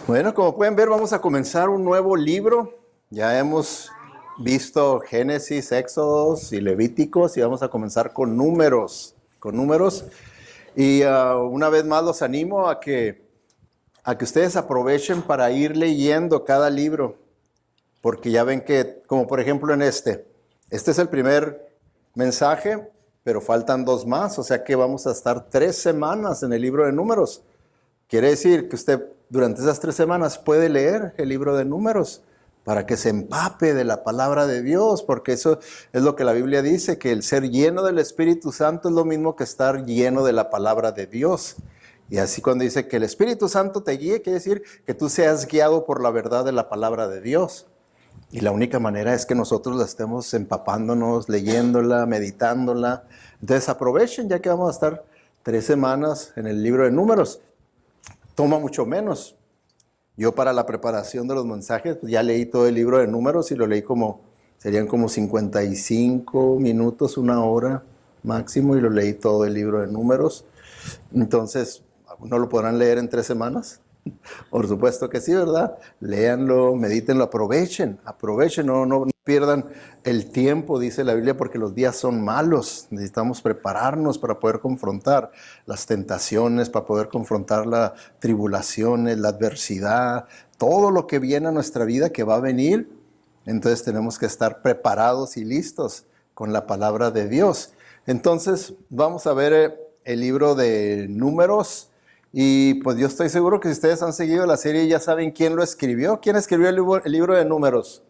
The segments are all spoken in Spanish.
Bueno, como pueden ver, vamos a comenzar un nuevo libro. Ya hemos visto Génesis, Éxodos y Levíticos y vamos a comenzar con números. Y una vez más los animo a que ustedes aprovechen para ir leyendo cada libro, porque ya ven que, como por ejemplo en este es el primer mensaje, pero faltan dos más, o sea que vamos a estar 3 semanas en el libro de números. Quiere decir que usted durante esas 3 semanas puede leer el libro de números para que se empape de la palabra de Dios, porque eso es lo que la Biblia dice, que el ser lleno del Espíritu Santo es lo mismo que estar lleno de la palabra de Dios. Y así cuando dice que el Espíritu Santo te guíe, quiere decir que tú seas guiado por la verdad de la palabra de Dios. Y la única manera es que nosotros la estemos empapándonos, leyéndola, meditándola. Entonces aprovechen, ya que vamos a estar 3 semanas en el libro de números. Toma mucho menos. Yo para la preparación de los mensajes, pues ya leí todo el libro de números y lo leí serían como 55 minutos, 1 hora máximo, y lo leí todo el libro de números. Entonces, ¿no lo podrán leer en 3 semanas? Por supuesto que sí, ¿verdad? Léanlo, medítenlo, aprovechen, no pierdan el tiempo, dice la Biblia, porque los días son malos. Necesitamos prepararnos para poder confrontar las tentaciones, para poder confrontar las tribulaciones, la adversidad, todo lo que viene a nuestra vida que va a venir. Entonces tenemos que estar preparados y listos con la palabra de Dios. Entonces vamos a ver el libro de Números. Y pues yo estoy seguro que si ustedes han seguido la serie ya saben quién lo escribió. ¿Quién escribió el libro de Números?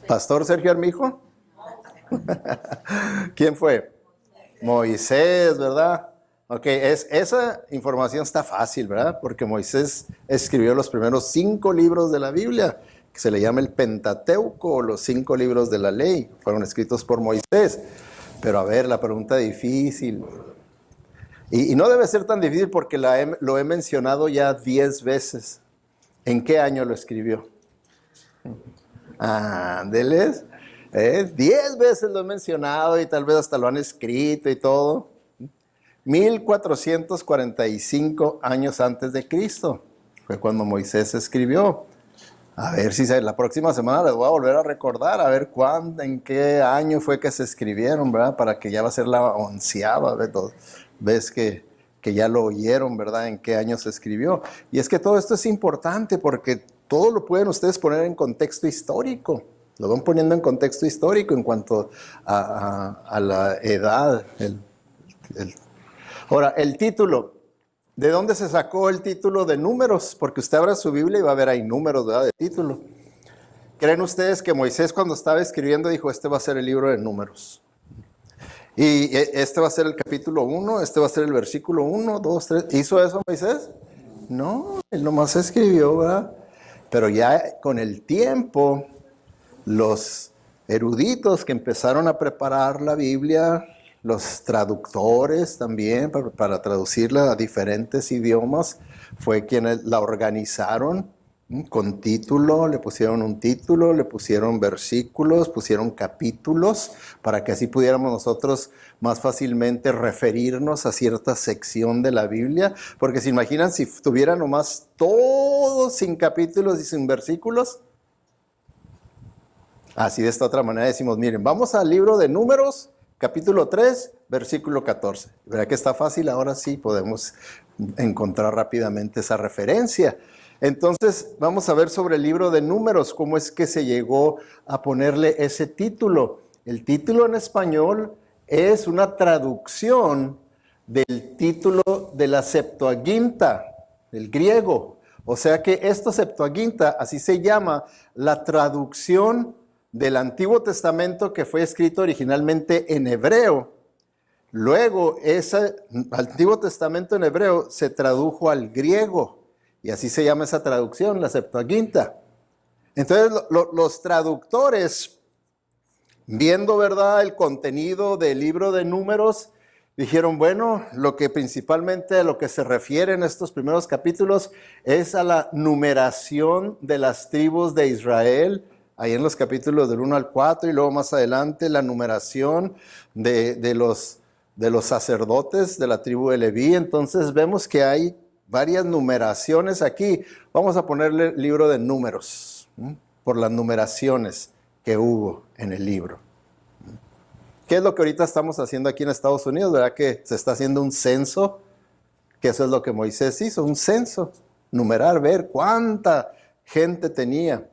¿Pastor Sergio Armijo? ¿Quién fue? Moisés, ¿verdad? Ok, esa información está fácil, ¿verdad? Porque Moisés escribió los primeros 5 libros de la Biblia, que se le llama el Pentateuco, o los 5 libros de la ley. Fueron escritos por Moisés. Pero a ver, la pregunta difícil. Y no debe ser tan difícil porque lo he mencionado ya 10 veces. ¿En qué año lo escribió? Ándeles. 10 veces lo he mencionado y tal vez hasta lo han escrito y todo. 1445 años antes de Cristo fue cuando Moisés escribió. A ver si la próxima semana les voy a volver a recordar, a ver en qué año fue que se escribieron, ¿verdad? Para que ya va a ser la 11ª vez que ya lo oyeron, ¿verdad? En qué año se escribió. Y es que todo esto es importante porque todo lo pueden ustedes poner en contexto histórico. Lo van poniendo en contexto histórico en cuanto a la edad. Ahora, el título. ¿De dónde se sacó el título de Números? Porque usted abra su Biblia y va a ver ahí números, ¿verdad? De título. ¿Creen ustedes que Moisés cuando estaba escribiendo dijo, este va a ser el libro de Números? Y este va a ser el capítulo 1, este va a ser el versículo 1, 2, 3. ¿Hizo eso Moisés? No, él nomás escribió, ¿verdad? Pero ya con el tiempo, los eruditos que empezaron a preparar la Biblia, los traductores también, para traducirla a diferentes idiomas, fue quienes la organizaron con título, le pusieron un título, le pusieron versículos, pusieron capítulos, para que así pudiéramos nosotros más fácilmente referirnos a cierta sección de la Biblia, porque se imaginan si tuviera nomás todo sin capítulos y sin versículos. Así de esta otra manera decimos, miren, vamos al libro de Números, capítulo 3, versículo 14. ¿Verdad que está fácil? Ahora sí podemos encontrar rápidamente esa referencia. Entonces, vamos a ver sobre el libro de Números, cómo es que se llegó a ponerle ese título. El título en español es una traducción del título de la Septuaginta, del griego. O sea que esta Septuaginta, así se llama, la traducción del Antiguo Testamento que fue escrito originalmente en hebreo. Luego, ese Antiguo Testamento en hebreo se tradujo al griego. Y así se llama esa traducción, la Septuaginta. Entonces, los traductores, viendo, ¿verdad?, el contenido del libro de Números, dijeron, bueno, lo que principalmente a lo que se refiere en estos primeros capítulos es a la numeración de las tribus de Israel, ahí en los capítulos del 1 al 4, y luego más adelante la numeración de los sacerdotes de la tribu de Leví. Entonces vemos que hay varias numeraciones aquí. Vamos a ponerle libro de números, por las numeraciones que hubo en el libro. ¿Qué es lo que ahorita estamos haciendo aquí en Estados Unidos? ¿Verdad que se está haciendo un censo? Que eso es lo que Moisés hizo, un censo. Numerar, ver cuánta gente tenía,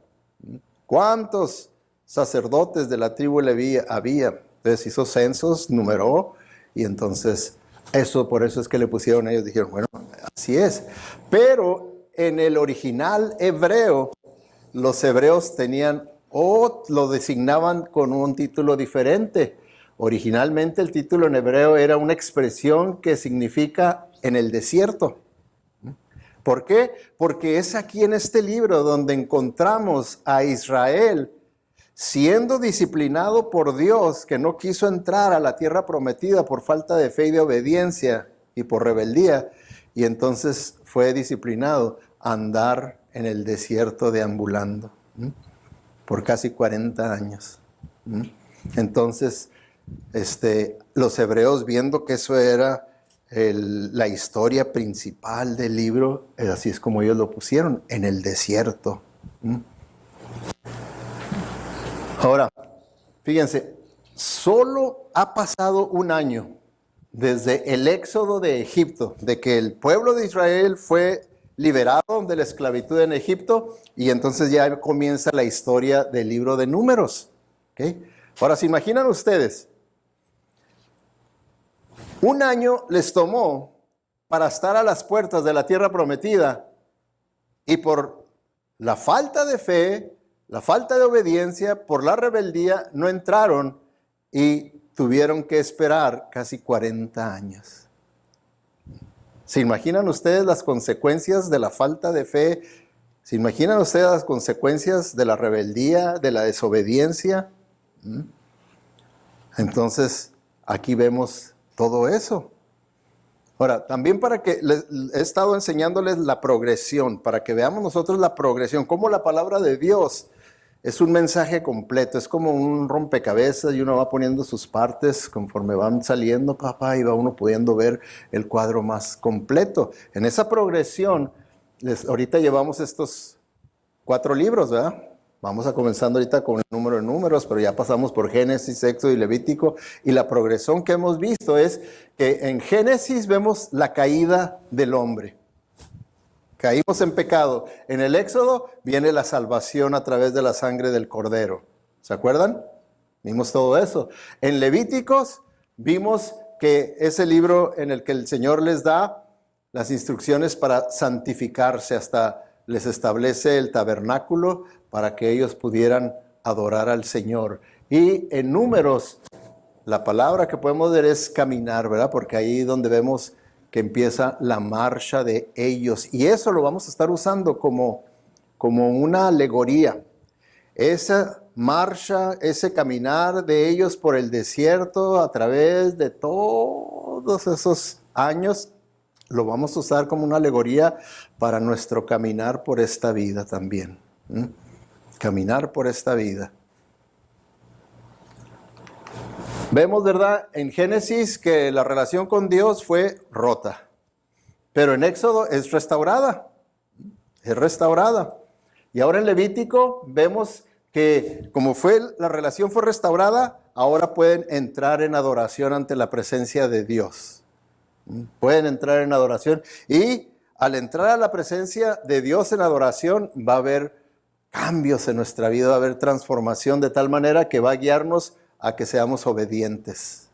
cuántos sacerdotes de la tribu Leví había. Entonces hizo censos, numeró, y entonces por eso es que le pusieron ellos, dijeron, bueno, así es. Pero en el original hebreo, los hebreos tenían, o lo designaban con un título diferente. Originalmente el título en hebreo era una expresión que significa en el desierto. ¿Por qué? Porque es aquí en este libro donde encontramos a Israel siendo disciplinado por Dios, que no quiso entrar a la tierra prometida por falta de fe y de obediencia y por rebeldía, y entonces fue disciplinado a andar en el desierto deambulando por casi 40 años. Entonces, los hebreos, viendo que eso era la historia principal del libro, así es como ellos lo pusieron, en el desierto. Ahora, fíjense, solo ha pasado un año desde el éxodo de Egipto, de que el pueblo de Israel fue liberado de la esclavitud en Egipto, y entonces ya comienza la historia del libro de Números. ¿Okay? Ahora, ¿se imaginan ustedes? Un año les tomó para estar a las puertas de la tierra prometida, y por la falta de fe, la falta de obediencia, por la rebeldía, no entraron y tuvieron que esperar casi 40 años. ¿Se imaginan ustedes las consecuencias de la falta de fe? ¿Se imaginan ustedes las consecuencias de la rebeldía, de la desobediencia? Entonces, aquí vemos todo eso. Ahora, también para que he estado enseñándoles la progresión, para que veamos nosotros la progresión, cómo la palabra de Dios es un mensaje completo, es como un rompecabezas y uno va poniendo sus partes conforme van saliendo, papá, y va uno pudiendo ver el cuadro más completo. En esa progresión, ahorita llevamos estos 4 libros, ¿verdad? Vamos a comenzando ahorita con el número de números, pero ya pasamos por Génesis, Éxodo y Levítico, y la progresión que hemos visto es que en Génesis vemos la caída del hombre. Caímos en pecado. En el Éxodo viene la salvación a través de la sangre del Cordero. ¿Se acuerdan? Vimos todo eso. En Levíticos vimos que es el libro en el que el Señor les da las instrucciones para santificarse, hasta les establece el tabernáculo para que ellos pudieran adorar al Señor. Y en Números, la palabra que podemos ver es caminar, ¿verdad? Porque ahí es donde vemos que empieza la marcha de ellos. Y eso lo vamos a estar usando como una alegoría. Esa marcha, ese caminar de ellos por el desierto a través de todos esos años, lo vamos a usar como una alegoría para nuestro caminar por esta vida también. Caminar por esta vida. Vemos, ¿verdad?, en Génesis que la relación con Dios fue rota, pero en Éxodo es restaurada. Es restaurada. Y ahora en Levítico vemos que como la relación fue restaurada, ahora pueden entrar en adoración ante la presencia de Dios. Pueden entrar en adoración, y al entrar a la presencia de Dios en adoración va a haber cambios en nuestra vida, va a haber transformación de tal manera que va a guiarnos a que seamos obedientes.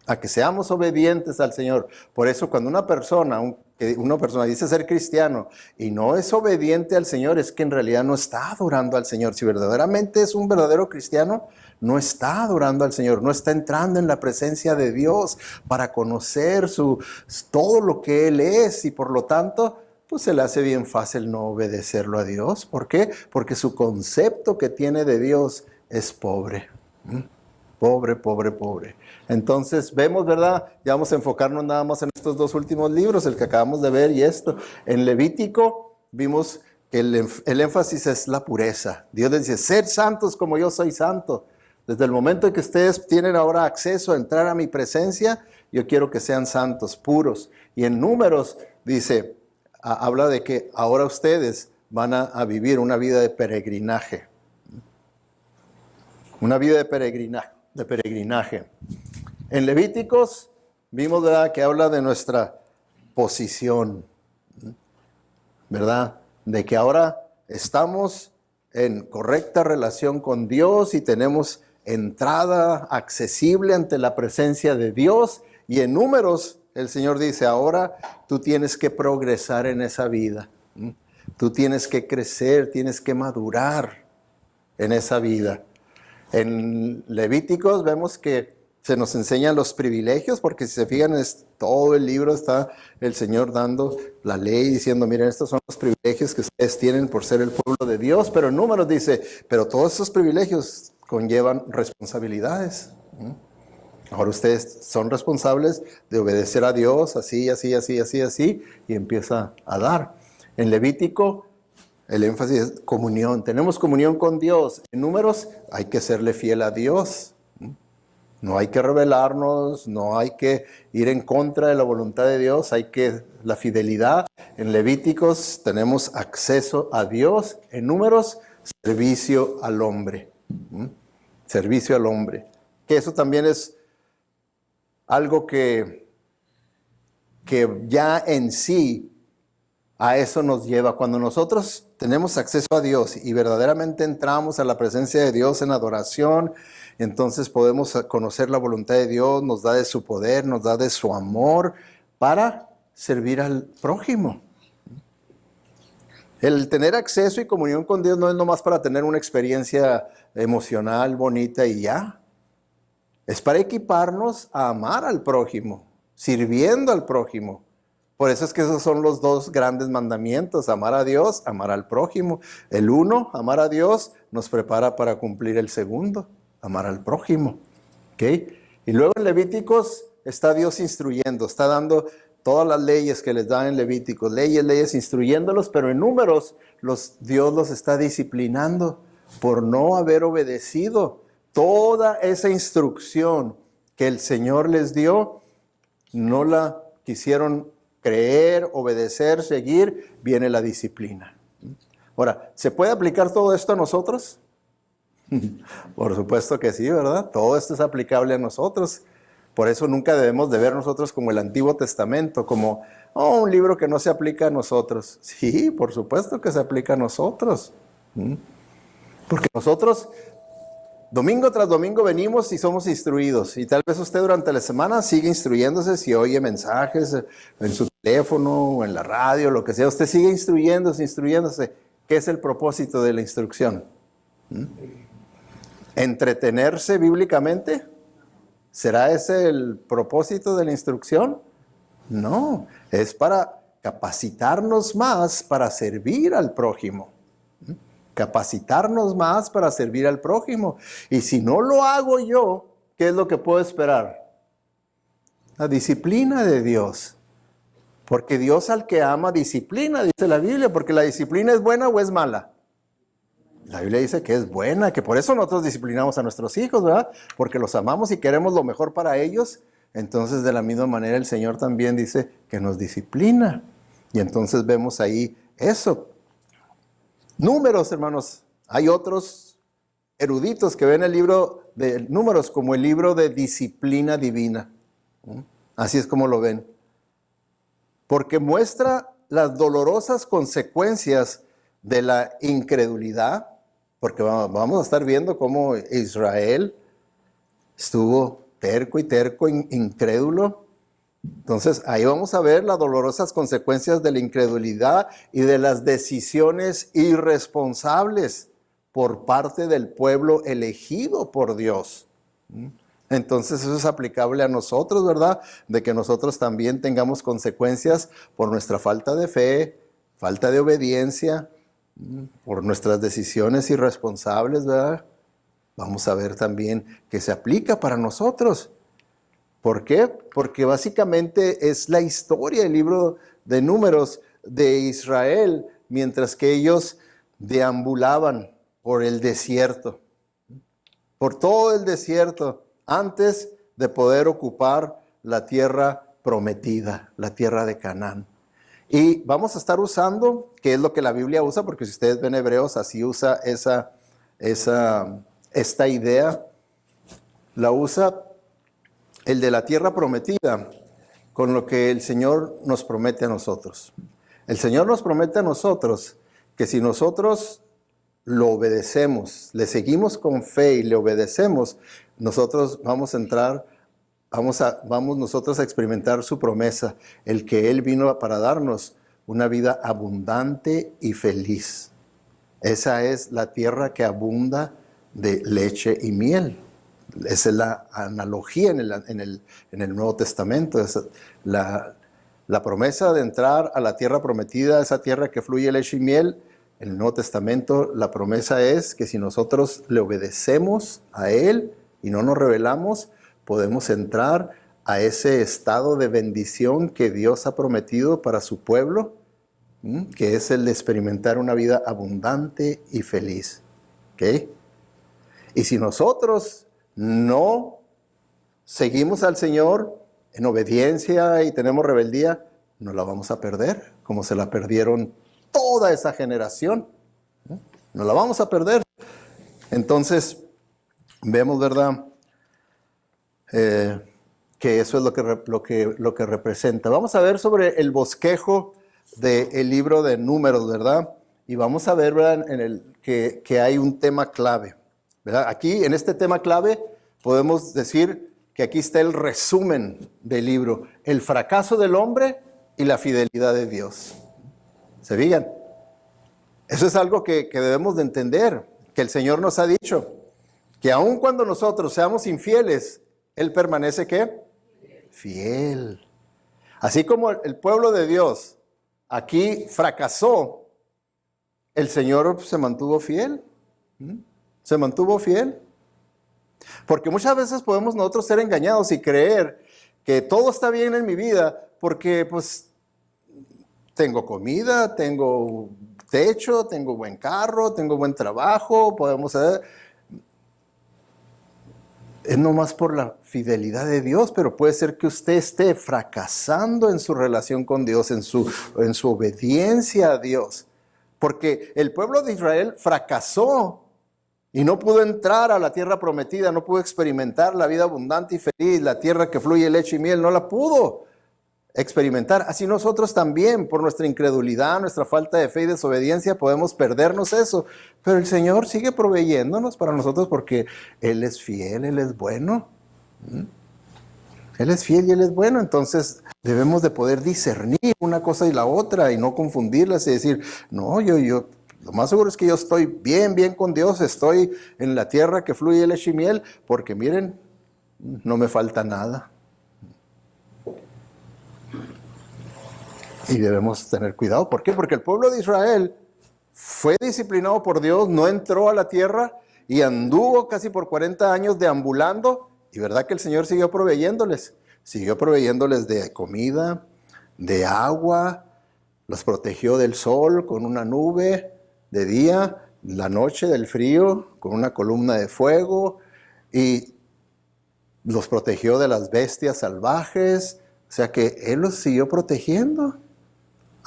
A que seamos obedientes al Señor. Por eso cuando una persona dice ser cristiano y no es obediente al Señor, es que en realidad no está adorando al Señor. Si verdaderamente es un verdadero cristiano, no está adorando al Señor, no está entrando en la presencia de Dios para conocer todo lo que Él es, y por lo tanto, pues se le hace bien fácil no obedecerlo a Dios. ¿Por qué? Porque su concepto que tiene de Dios es pobre. Pobre, pobre, pobre. Entonces vemos, ¿verdad? Ya vamos a enfocarnos nada más en estos 2 últimos libros, el que acabamos de ver y esto. En Levítico vimos que el énfasis es la pureza. Dios les dice, sed santos como yo soy santo. Desde el momento en que ustedes tienen ahora acceso a entrar a mi presencia, yo quiero que sean santos, puros. Y en Números dice, habla de que ahora ustedes van a vivir una vida de peregrinaje. Una vida de peregrinaje. En Levíticos vimos, ¿verdad?, que habla de nuestra posición, ¿verdad? De que ahora estamos en correcta relación con Dios y tenemos entrada accesible ante la presencia de Dios. Y en Números el Señor dice, ahora tú tienes que progresar en esa vida. Tú tienes que crecer, tienes que madurar en esa vida. En Levíticos vemos que se nos enseñan los privilegios, porque si se fijan, todo el libro está el Señor dando la ley, diciendo, miren, estos son los privilegios que ustedes tienen por ser el pueblo de Dios. Pero en Números dice, pero todos esos privilegios conllevan responsabilidades. Ahora ustedes son responsables de obedecer a Dios, así, así, así, así, así, y empieza a dar. En Levítico, el énfasis es comunión. Tenemos comunión con Dios. En Números, hay que serle fiel a Dios. No hay que rebelarnos, no hay que ir en contra de la voluntad de Dios, hay que la fidelidad. En Levíticos tenemos acceso a Dios. En Números, servicio al hombre. Servicio al hombre. Que eso también es algo que ya en sí a eso nos lleva. Cuando nosotros tenemos acceso a Dios y verdaderamente entramos a la presencia de Dios en adoración, entonces podemos conocer la voluntad de Dios, nos da de su poder, nos da de su amor para servir al prójimo. El tener acceso y comunión con Dios no es nomás para tener una experiencia emocional, bonita y ya. Es para equiparnos a amar al prójimo, sirviendo al prójimo. Por eso es que esos son los dos grandes mandamientos, amar a Dios, amar al prójimo. El uno, amar a Dios, nos prepara para cumplir el segundo, amar al prójimo. ¿Okay? Y luego en Levíticos está Dios instruyendo, está dando todas las leyes que les dan en Levíticos, leyes, instruyéndolos, pero en Números Dios los está disciplinando por no haber obedecido toda esa instrucción que el Señor les dio, no la quisieron creer, obedecer, seguir, viene la disciplina. Ahora, ¿se puede aplicar todo esto a nosotros? Por supuesto que sí, ¿verdad? Todo esto es aplicable a nosotros. Por eso nunca debemos de ver nosotros como el Antiguo Testamento, como un libro que no se aplica a nosotros. Sí, por supuesto que se aplica a nosotros. Porque nosotros, domingo tras domingo, venimos y somos instruidos. Y tal vez usted durante la semana sigue instruyéndose, si oye mensajes en su teléfono o en la radio, lo que sea. Usted sigue instruyéndose. ¿Qué es el propósito de la instrucción? ¿Entretenerse bíblicamente? ¿Será ese el propósito de la instrucción? No, es para capacitarnos más para servir al prójimo. Capacitarnos más para servir al prójimo. Y si no lo hago yo, ¿qué es lo que puedo esperar? La disciplina de Dios. Porque Dios al que ama disciplina, dice la Biblia, porque la disciplina es buena o es mala. La Biblia dice que es buena, que por eso nosotros disciplinamos a nuestros hijos, ¿verdad? Porque los amamos y queremos lo mejor para ellos. Entonces, de la misma manera, el Señor también dice que nos disciplina. Y entonces vemos ahí eso. Números, hermanos. Hay otros eruditos que ven el libro de Números como el libro de disciplina divina. Así es como lo ven. Porque muestra las dolorosas consecuencias de la incredulidad. Porque vamos a estar viendo cómo Israel estuvo terco y terco, incrédulo. Entonces, ahí vamos a ver las dolorosas consecuencias de la incredulidad y de las decisiones irresponsables por parte del pueblo elegido por Dios. Entonces, eso es aplicable a nosotros, ¿verdad? De que nosotros también tengamos consecuencias por nuestra falta de fe, falta de obediencia, por nuestras decisiones irresponsables, ¿verdad? Vamos a ver también que se aplica para nosotros. ¿Por qué? Porque básicamente es la historia, el libro de Números de Israel, mientras que ellos deambulaban por el desierto, por todo el desierto, antes de poder ocupar la tierra prometida, la tierra de Canaán. Y vamos a estar usando, que es lo que la Biblia usa, porque si ustedes ven Hebreos, así usa esta idea, la usa el de la tierra prometida, con lo que el Señor nos promete a nosotros. El Señor nos promete a nosotros que si nosotros lo obedecemos, le seguimos con fe y le obedecemos, nosotros vamos a entrar, vamos nosotros a experimentar su promesa, el que Él vino para darnos una vida abundante y feliz. Esa es la tierra que abunda de leche y miel. Esa es la analogía en el Nuevo Testamento. Es la promesa de entrar a la tierra prometida, esa tierra que fluye leche y miel. En el Nuevo Testamento la promesa es que si nosotros le obedecemos a Él y no nos rebelamos, podemos entrar a ese estado de bendición que Dios ha prometido para su pueblo, que es el de experimentar una vida abundante y feliz. ¿Okay? Y si nosotros no seguimos al Señor en obediencia y tenemos rebeldía, nos la vamos a perder, como se la perdieron toda esa generación. Nos la vamos a perder. Entonces, vemos, ¿verdad? Que eso es lo que representa. Vamos a ver sobre el bosquejo del libro de Números, ¿verdad? Y vamos a ver, ¿verdad? Que hay un tema clave, ¿verdad? Aquí, en este tema clave, podemos decir que aquí está el resumen del libro: el fracaso del hombre y la fidelidad de Dios. ¿Se fijan? Eso es algo que debemos de entender, que el Señor nos ha dicho, que aun cuando nosotros seamos infieles, Él permanece, ¿qué? Fiel. Así como el pueblo de Dios aquí fracasó, el Señor se mantuvo fiel. Se mantuvo fiel. Porque muchas veces podemos nosotros ser engañados y creer que todo está bien en mi vida porque pues tengo comida, tengo techo, tengo buen carro, tengo buen trabajo, podemos saber. Es nomás por la fidelidad de Dios, pero puede ser que usted esté fracasando en su relación con Dios, en su obediencia a Dios. Porque el pueblo de Israel fracasó y no pudo entrar a la tierra prometida, no pudo experimentar la vida abundante y feliz, la tierra que fluye leche y miel, no la pudo experimentar. Así nosotros también, por nuestra incredulidad, nuestra falta de fe y desobediencia, podemos perdernos eso. Pero el Señor sigue proveyéndonos para nosotros porque Él es fiel, Él es bueno. Él es fiel y Él es bueno. Entonces debemos de poder discernir una cosa y la otra y no confundirlas y decir, no, yo lo más seguro es que yo estoy bien con Dios, estoy en la tierra que fluye leche y miel, porque miren, no me falta nada. Y debemos tener cuidado. ¿Por qué? Porque el pueblo de Israel fue disciplinado por Dios, no entró a la tierra y anduvo casi por 40 años deambulando. Y verdad que el Señor siguió proveyéndoles de comida, de agua, los protegió del sol con una nube de día, la noche del frío con una columna de fuego, y los protegió de las bestias salvajes. O sea que Él los siguió protegiendo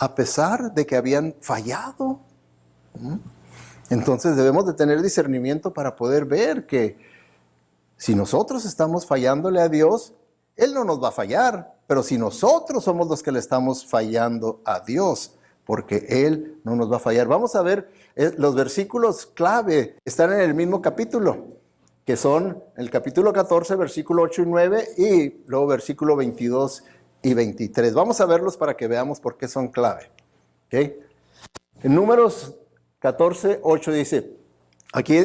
a pesar de que habían fallado. Entonces debemos de tener discernimiento para poder ver que si nosotros estamos fallándole a Dios, Él no nos va a fallar, pero si nosotros somos los que le estamos fallando a Dios, porque Él no nos va a fallar. Vamos a ver, los versículos clave están en el mismo capítulo, que son el capítulo 14, versículo 8 y 9, y luego versículo 22 y 23. Vamos a verlos para que veamos por qué son clave. ¿Okay? En Números 14, 8 dice, aquí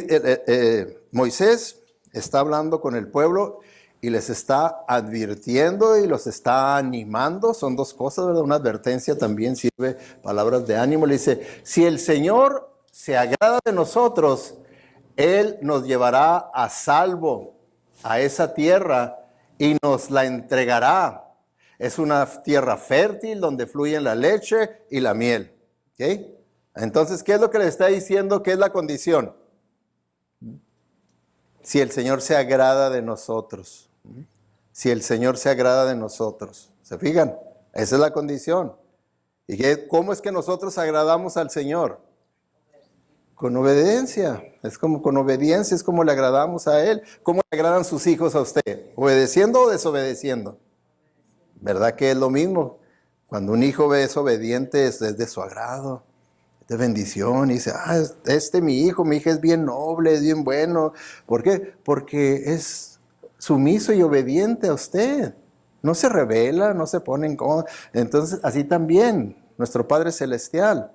Moisés está hablando con el pueblo y les está advirtiendo y los está animando. Son dos cosas, ¿verdad? Una advertencia también sirve, palabras de ánimo. Le dice, si el Señor se agrada de nosotros, Él nos llevará a salvo a esa tierra y nos la entregará. Es una tierra fértil donde fluyen la leche y la miel. ¿Okay? Entonces, ¿qué es lo que le está diciendo? ¿Qué es la condición? Si el Señor se agrada de nosotros. Si el Señor se agrada de nosotros. ¿Se fijan? Esa es la condición. ¿Cómo es que nosotros agradamos al Señor? Con obediencia. Es como con obediencia, es como le agradamos a Él. ¿Cómo le agradan sus hijos a usted? ¿Obedeciendo o desobedeciendo? ¿Verdad que es lo mismo? Cuando un hijo es obediente es de su agrado, es de bendición. Y dice, mi hija es bien noble, es bien bueno. ¿Por qué? Porque es sumiso y obediente a usted. No se rebela, no se pone en contra. Entonces, así también, nuestro Padre Celestial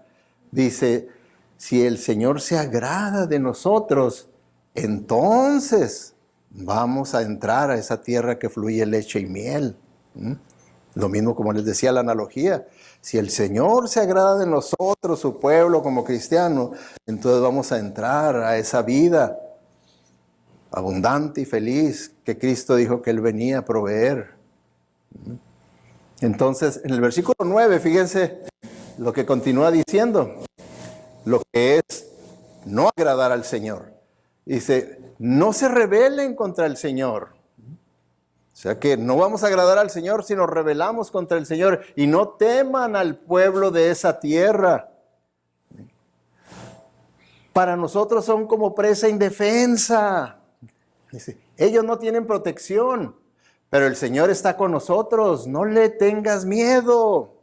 dice, si el Señor se agrada de nosotros, entonces vamos a entrar a esa tierra que fluye leche y miel. Lo mismo como les decía la analogía. Si el Señor se agrada de nosotros, su pueblo como cristiano, entonces vamos a entrar a esa vida abundante y feliz que Cristo dijo que Él venía a proveer. Entonces, en el versículo 9, fíjense lo que continúa diciendo, lo que es no agradar al Señor. Dice, no se rebelen contra el Señor. O sea que no vamos a agradar al Señor si nos rebelamos contra el Señor. Y no teman al pueblo de esa tierra. Para nosotros son como presa indefensa. Dice, ellos no tienen protección, pero el Señor está con nosotros. No le tengas miedo.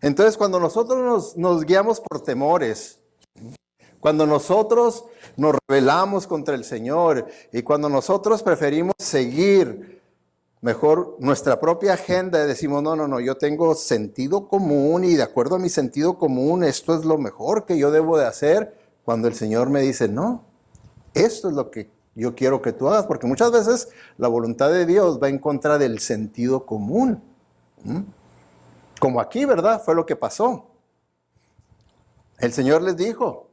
Entonces, cuando nosotros nos guiamos por temores, cuando nosotros nos rebelamos contra el Señor y cuando nosotros preferimos seguir mejor nuestra propia agenda y decimos, no, yo tengo sentido común y de acuerdo a mi sentido común, esto es lo mejor que yo debo de hacer, cuando el Señor me dice, no, esto es lo que yo quiero que tú hagas, porque muchas veces la voluntad de Dios va en contra del sentido común. Como aquí, ¿verdad? Fue lo que pasó. El Señor les dijo,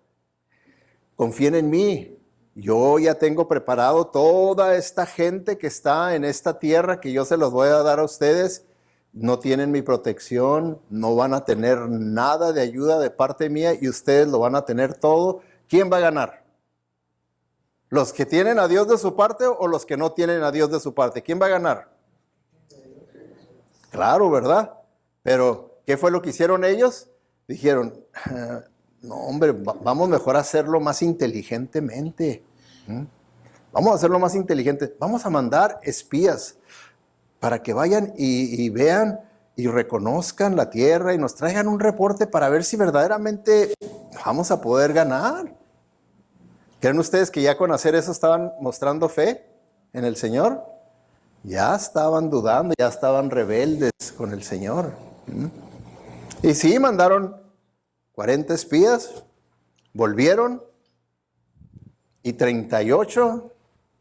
confíen en mí, yo ya tengo preparado toda esta gente que está en esta tierra que yo se los voy a dar a ustedes. No tienen mi protección, no van a tener nada de ayuda de parte mía y ustedes lo van a tener todo. ¿Quién va a ganar? ¿Los que tienen a Dios de su parte o los que no tienen a Dios de su parte? ¿Quién va a ganar? Claro, ¿verdad? Pero, ¿qué fue lo que hicieron ellos? Dijeron, no, hombre, vamos mejor a hacerlo más inteligentemente. Vamos a hacerlo más inteligente. Vamos a mandar espías para que vayan y vean y reconozcan la tierra y nos traigan un reporte para ver si verdaderamente vamos a poder ganar. ¿Creen ustedes que ya con hacer eso estaban mostrando fe en el Señor? Ya estaban dudando, ya estaban rebeldes con el Señor. Y sí, mandaron 40 espías, volvieron y 38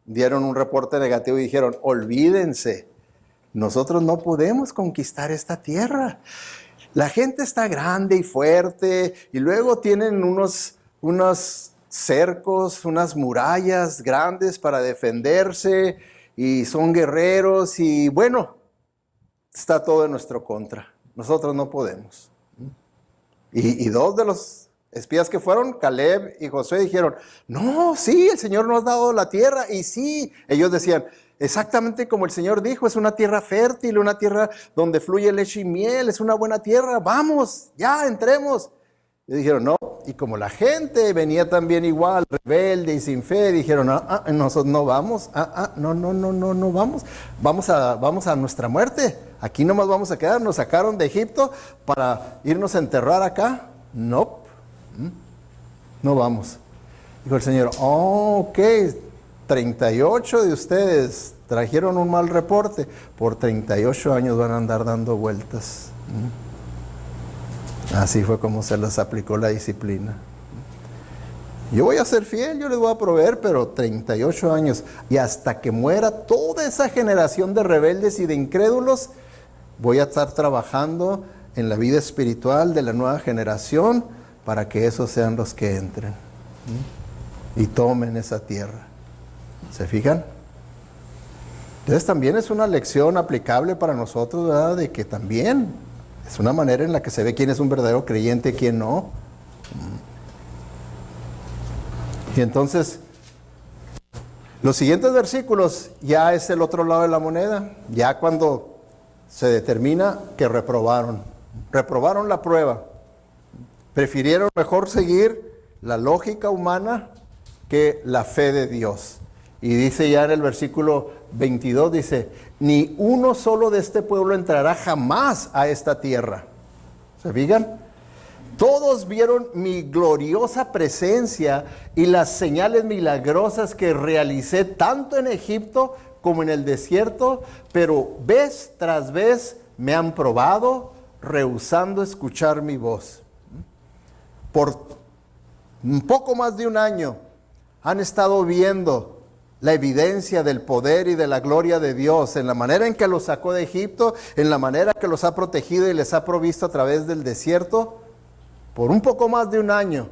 dieron un reporte negativo y dijeron, olvídense, nosotros no podemos conquistar esta tierra. La gente está grande y fuerte y luego tienen unos cercos, unas murallas grandes para defenderse y son guerreros y bueno, está todo en nuestro contra. Nosotros no podemos. Y dos de los espías que fueron, Caleb y Josué, dijeron, no, sí, el Señor nos ha dado la tierra. Y sí, ellos decían, exactamente como el Señor dijo, es una tierra fértil, una tierra donde fluye leche y miel, es una buena tierra, vamos, ya, entremos. Y dijeron, no, y como la gente venía también igual, rebelde y sin fe, dijeron, nosotros no vamos, no vamos, vamos a nuestra muerte, aquí nomás vamos a quedar, nos sacaron de Egipto para irnos a enterrar acá, no vamos. Dijo el Señor, ok, 38 de ustedes trajeron un mal reporte, por 38 años van a andar dando vueltas. Así fue como se les aplicó la disciplina. Yo voy a ser fiel, yo les voy a proveer, pero 38 años. Y hasta que muera toda esa generación de rebeldes y de incrédulos, voy a estar trabajando en la vida espiritual de la nueva generación para que esos sean los que entren y tomen esa tierra. ¿Se fijan? Entonces también es una lección aplicable para nosotros, ¿verdad? De que también es una manera en la que se ve quién es un verdadero creyente y quién no. Y entonces, los siguientes versículos ya es el otro lado de la moneda. Ya cuando se determina que reprobaron. reprobaron la prueba. Prefirieron mejor seguir la lógica humana que la fe de Dios. Y dice ya en el versículo 22, dice, ni uno solo de este pueblo entrará jamás a esta tierra. ¿Se fijan? Todos vieron mi gloriosa presencia y las señales milagrosas que realicé tanto en Egipto como en el desierto, pero vez tras vez me han probado, rehusando escuchar mi voz. Por un poco más de un año han estado viendo la evidencia del poder y de la gloria de Dios en la manera en que los sacó de Egipto, en la manera que los ha protegido y les ha provisto a través del desierto, por un poco más de un año.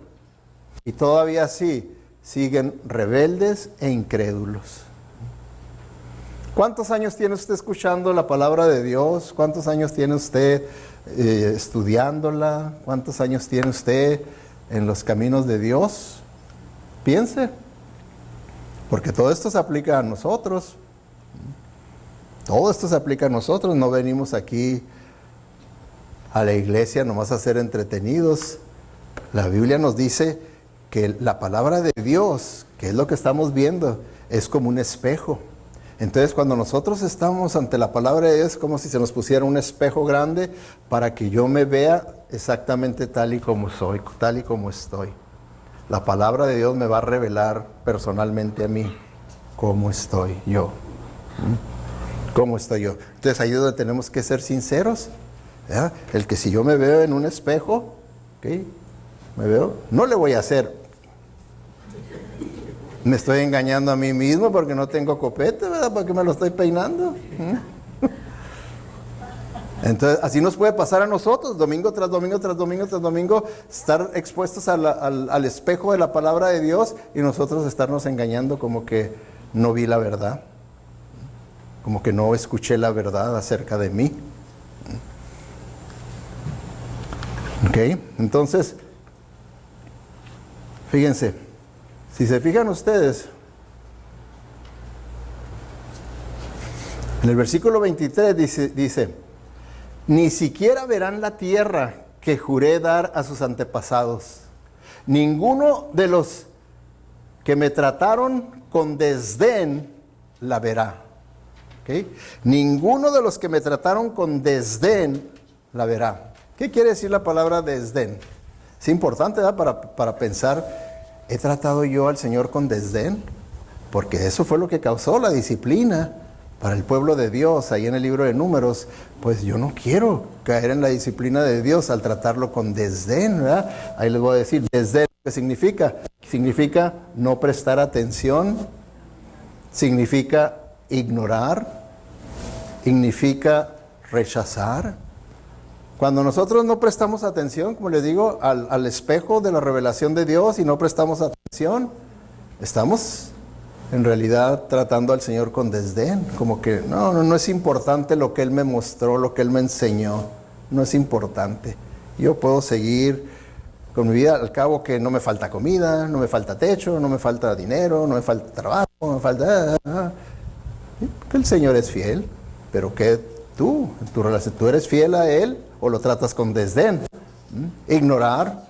Y todavía así siguen rebeldes e incrédulos. ¿Cuántos años tiene usted escuchando la palabra de Dios? ¿Cuántos años tiene usted estudiándola? ¿Cuántos años tiene usted en los caminos de Dios? Piense, porque todo esto se aplica a nosotros. Todo esto se aplica a nosotros. No venimos aquí a la iglesia nomás a ser entretenidos. La Biblia nos dice que la palabra de Dios, que es lo que estamos viendo, es como un espejo. Entonces, cuando nosotros estamos ante la palabra de Dios, es como si se nos pusiera un espejo grande para que yo me vea exactamente tal y como soy, tal y como estoy. La palabra de Dios me va a revelar personalmente a mí cómo estoy yo. ¿Cómo estoy yo? Entonces, ahí es donde tenemos que ser sinceros. ¿Ya? El que si yo me veo en un espejo, ¿okay? Me veo, no le voy a hacer. Me estoy engañando a mí mismo porque no tengo copete, ¿verdad? ¿Para qué me lo estoy peinando? Entonces, así nos puede pasar a nosotros, domingo tras domingo, tras domingo, tras domingo, estar expuestos al espejo de la palabra de Dios y nosotros estarnos engañando como que no vi la verdad, como que no escuché la verdad acerca de mí. Ok, entonces, fíjense, si se fijan ustedes, en el versículo 23 dice, ni siquiera verán la tierra que juré dar a sus antepasados. Ninguno de los que me trataron con desdén la verá. ¿Okay? Ninguno de los que me trataron con desdén la verá. ¿Qué quiere decir la palabra desdén? Es importante, ¿verdad? Para pensar, ¿he tratado yo al Señor con desdén? Porque eso fue lo que causó la disciplina para el pueblo de Dios, ahí en el libro de Números. Pues yo no quiero caer en la disciplina de Dios al tratarlo con desdén, ¿verdad? Ahí les voy a decir, desdén, ¿qué significa? Significa no prestar atención, significa ignorar, significa rechazar. Cuando nosotros no prestamos atención, como les digo, al espejo de la revelación de Dios y no prestamos atención, estamos en realidad tratando al Señor con desdén, como que no es importante lo que Él me mostró, lo que Él me enseñó, no es importante. Yo puedo seguir con mi vida, al cabo que no me falta comida, no me falta techo, no me falta dinero, no me falta trabajo, no me falta... Que el Señor es fiel, pero que tú, en tu relación, ¿tú eres fiel a Él o lo tratas con desdén? Ignorar,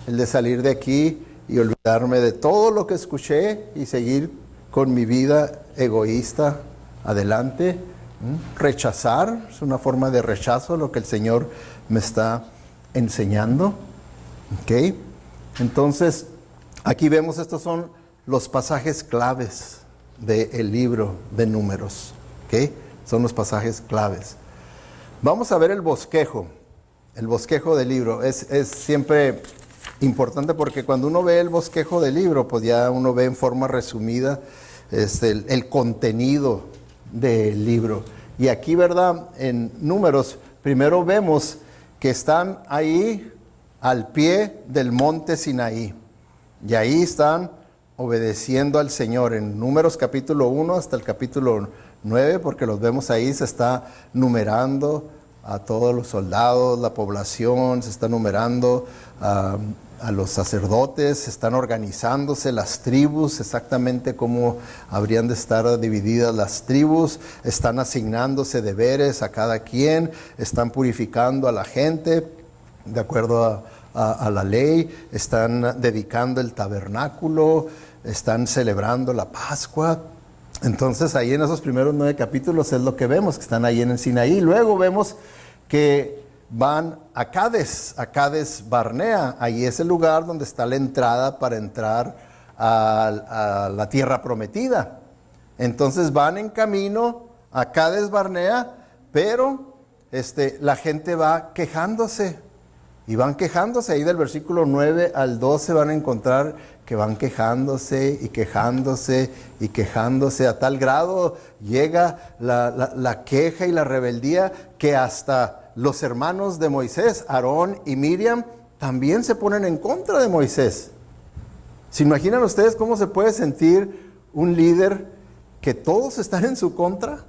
el de salir de aquí y olvidarme de todo lo que escuché y seguir con mi vida egoísta adelante. Rechazar, es una forma de rechazo lo que el Señor me está enseñando. ¿Ok? Entonces, aquí vemos, estos son los pasajes claves del libro de Números. ¿Ok? Son los pasajes claves. Vamos a ver el bosquejo del libro. Es siempre importante porque cuando uno ve el bosquejo del libro, pues ya uno ve en forma resumida el contenido del libro. Y aquí, ¿verdad? En Números, primero vemos que están ahí al pie del monte Sinaí. Y ahí están obedeciendo al Señor. En Números capítulo 1 hasta el capítulo 9, porque los vemos ahí, se está numerando a todos los soldados, la población, se está numerando a los sacerdotes, están organizándose las tribus, exactamente cómo habrían de estar divididas las tribus, están asignándose deberes a cada quien, están purificando a la gente de acuerdo a la ley, están dedicando el tabernáculo, están celebrando la Pascua. Entonces ahí en esos primeros 9 capítulos es lo que vemos, que están ahí en el Sinaí. Luego vemos que van a Cades Barnea. Ahí es el lugar donde está la entrada para entrar a la tierra prometida. Entonces van en camino a Cades Barnea, pero la gente va quejándose. Y van quejándose. Ahí del versículo 9 al 12 van a encontrar que van quejándose y quejándose y quejándose. A tal grado llega la queja y la rebeldía que hasta los hermanos de Moisés, Aarón y Miriam, también se ponen en contra de Moisés. ¿Se imaginan ustedes cómo se puede sentir un líder que todos están en su contra?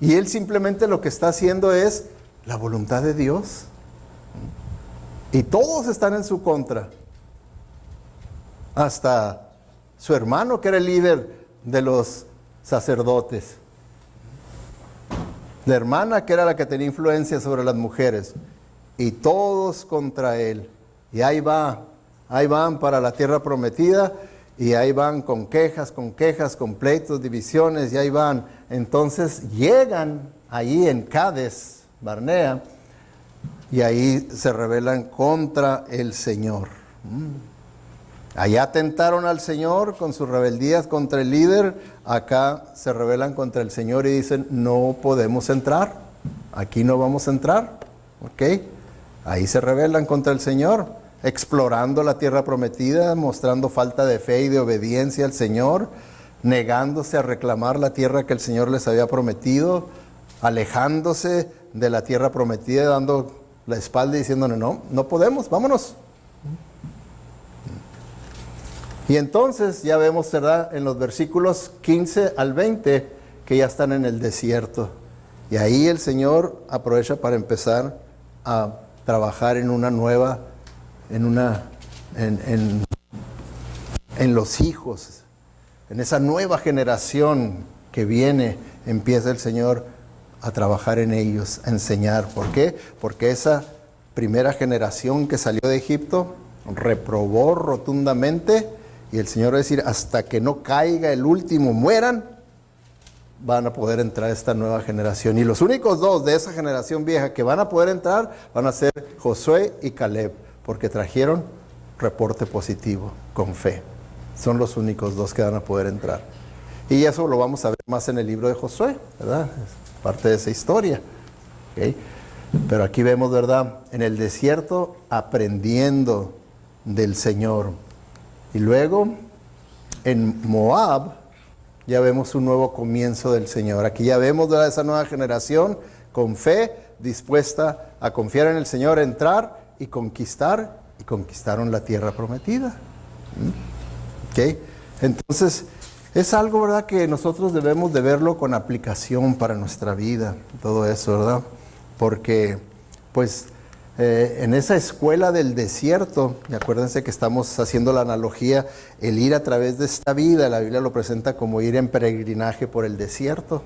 Y él simplemente lo que está haciendo es la voluntad de Dios. Y todos están en su contra. Hasta su hermano, que era el líder de los sacerdotes. La hermana, que era la que tenía influencia sobre las mujeres. Y todos contra él. Y ahí van para la tierra prometida. Y ahí van con quejas, con pleitos, divisiones. Y ahí van. Entonces llegan ahí en Cades Barnea. Y ahí se rebelan contra el Señor. Allá tentaron al Señor con sus rebeldías contra el líder. Acá se rebelan contra el Señor y dicen, no podemos entrar. Aquí no vamos a entrar. ¿Ok? Ahí se rebelan contra el Señor, explorando la tierra prometida, mostrando falta de fe y de obediencia al Señor, negándose a reclamar la tierra que el Señor les había prometido, alejándose de la tierra prometida, dando la espalda y diciéndole, no podemos, vámonos. Y entonces ya vemos, ¿verdad?, en los versículos 15 al 20, que ya están en el desierto. Y ahí el Señor aprovecha para empezar a trabajar en una nueva, en los hijos, en esa nueva generación que viene, empieza el Señor a trabajar en ellos, a enseñar. ¿Por qué? Porque esa primera generación que salió de Egipto reprobó rotundamente, y el Señor va a decir, hasta que no caiga el último, mueran, van a poder entrar esta nueva generación. Y los únicos dos de esa generación vieja que van a poder entrar van a ser Josué y Caleb, porque trajeron reporte positivo con fe. Son los únicos dos que van a poder entrar. Y eso lo vamos a ver más en el libro de Josué, ¿verdad? Es parte de esa historia. ¿Okay? Pero aquí vemos, ¿verdad?, en el desierto aprendiendo del Señor. Y luego en Moab ya vemos un nuevo comienzo del Señor. Aquí ya vemos, ¿verdad?, esa nueva generación con fe, dispuesta a confiar en el Señor, entrar y conquistar, y conquistaron la tierra prometida. ¿Okay? Entonces, es algo, ¿verdad?, que nosotros debemos de verlo con aplicación para nuestra vida, todo eso, ¿verdad? Porque, pues, en esa escuela del desierto, y acuérdense que estamos haciendo la analogía, el ir a través de esta vida, la Biblia lo presenta como ir en peregrinaje por el desierto.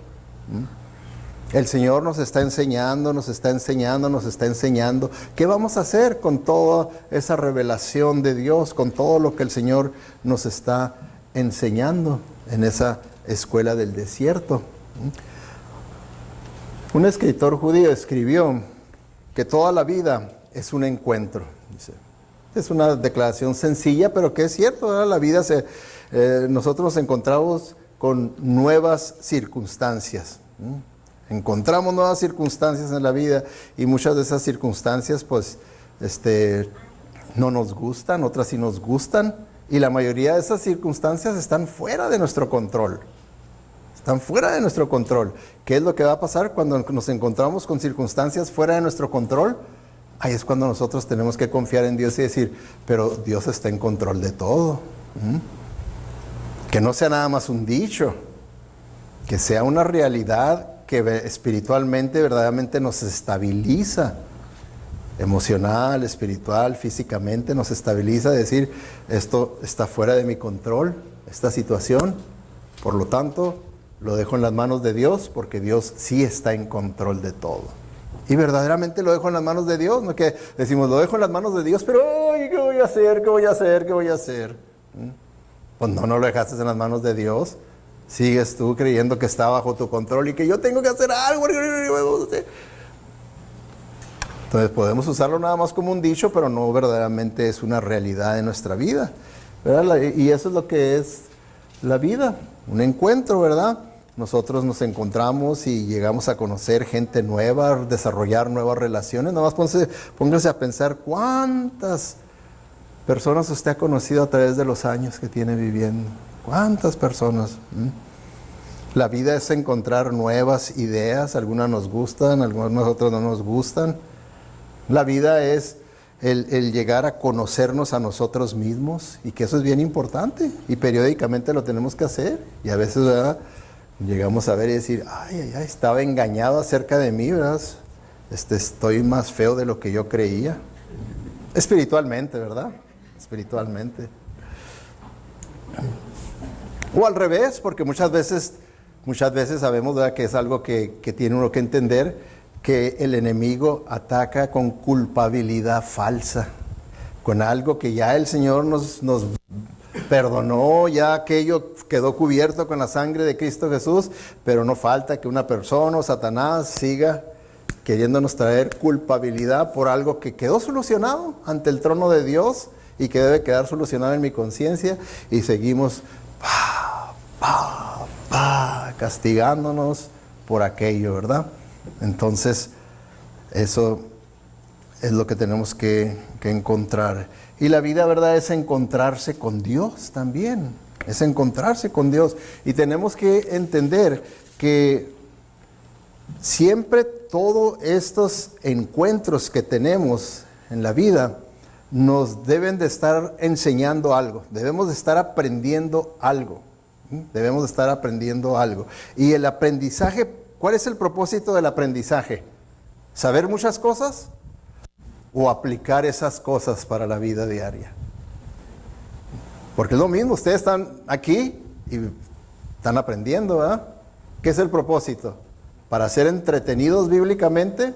El Señor nos está enseñando, nos está enseñando, nos está enseñando. ¿Qué vamos a hacer con toda esa revelación de Dios, con todo lo que el Señor nos está enseñando en esa escuela del desierto? Un escritor judío escribió que toda la vida es un encuentro. Dice, es una declaración sencilla, pero que es cierto, ¿verdad? La vida nosotros nos encontramos con nuevas circunstancias. Encontramos nuevas circunstancias en la vida, y muchas de esas circunstancias, pues, no nos gustan, otras sí nos gustan, y la mayoría de esas circunstancias están fuera de nuestro control. Están fuera de nuestro control. ¿Qué es lo que va a pasar cuando nos encontramos con circunstancias fuera de nuestro control? Ahí es cuando nosotros tenemos que confiar en Dios y decir, pero Dios está en control de todo. Que no sea nada más un dicho, que sea una realidad que espiritualmente, verdaderamente nos estabiliza. emocional, espiritual, físicamente, nos estabiliza, decir, esto está fuera de mi control, esta situación, por lo tanto, lo dejo en las manos de Dios, porque Dios sí está en control de todo. Y verdaderamente lo dejo en las manos de Dios, no que decimos, lo dejo en las manos de Dios, pero, ¡ay, qué voy a hacer, qué voy a hacer, qué voy a hacer! Pues no lo dejaste en las manos de Dios, sigues tú creyendo que está bajo tu control y que yo tengo que hacer algo. Entonces podemos usarlo nada más como un dicho, pero no verdaderamente es una realidad en nuestra vida, ¿verdad? Y eso es lo que es la vida, un encuentro, ¿verdad? Nosotros nos encontramos y llegamos a conocer gente nueva, desarrollar nuevas relaciones. Nada más póngase a pensar cuántas personas usted ha conocido a través de los años que tiene viviendo. ¿Cuántas personas? La vida es encontrar nuevas ideas, algunas nos gustan, algunas otras no nos gustan. La vida es el llegar a conocernos a nosotros mismos, y que eso es bien importante y periódicamente lo tenemos que hacer. Y a veces, ¿verdad?, llegamos a ver y decir, ay, estaba engañado acerca de mí, ¿verdad? Estoy más feo de lo que yo creía. Espiritualmente, ¿verdad? Espiritualmente. O al revés, porque muchas veces sabemos, ¿verdad?, que es algo que tiene uno que entender, que el enemigo ataca con culpabilidad falsa, con algo que ya el Señor nos perdonó, ya aquello quedó cubierto con la sangre de Cristo Jesús, pero no falta que una persona o Satanás siga queriéndonos traer culpabilidad por algo que quedó solucionado ante el trono de Dios y que debe quedar solucionado en mi conciencia, y seguimos castigándonos por aquello, ¿verdad? Entonces, eso es lo que tenemos que encontrar. Y la vida, ¿verdad?, es encontrarse con Dios también. Es encontrarse con Dios. Y tenemos que entender que siempre todos estos encuentros que tenemos en la vida nos deben de estar enseñando algo. Debemos de estar aprendiendo algo. Debemos de estar aprendiendo algo. Y el aprendizaje, ¿cuál es el propósito del aprendizaje? ¿Saber muchas cosas o aplicar esas cosas para la vida diaria? Porque es lo mismo, ustedes están aquí y están aprendiendo, ¿verdad? ¿Qué es el propósito? ¿Para ser entretenidos bíblicamente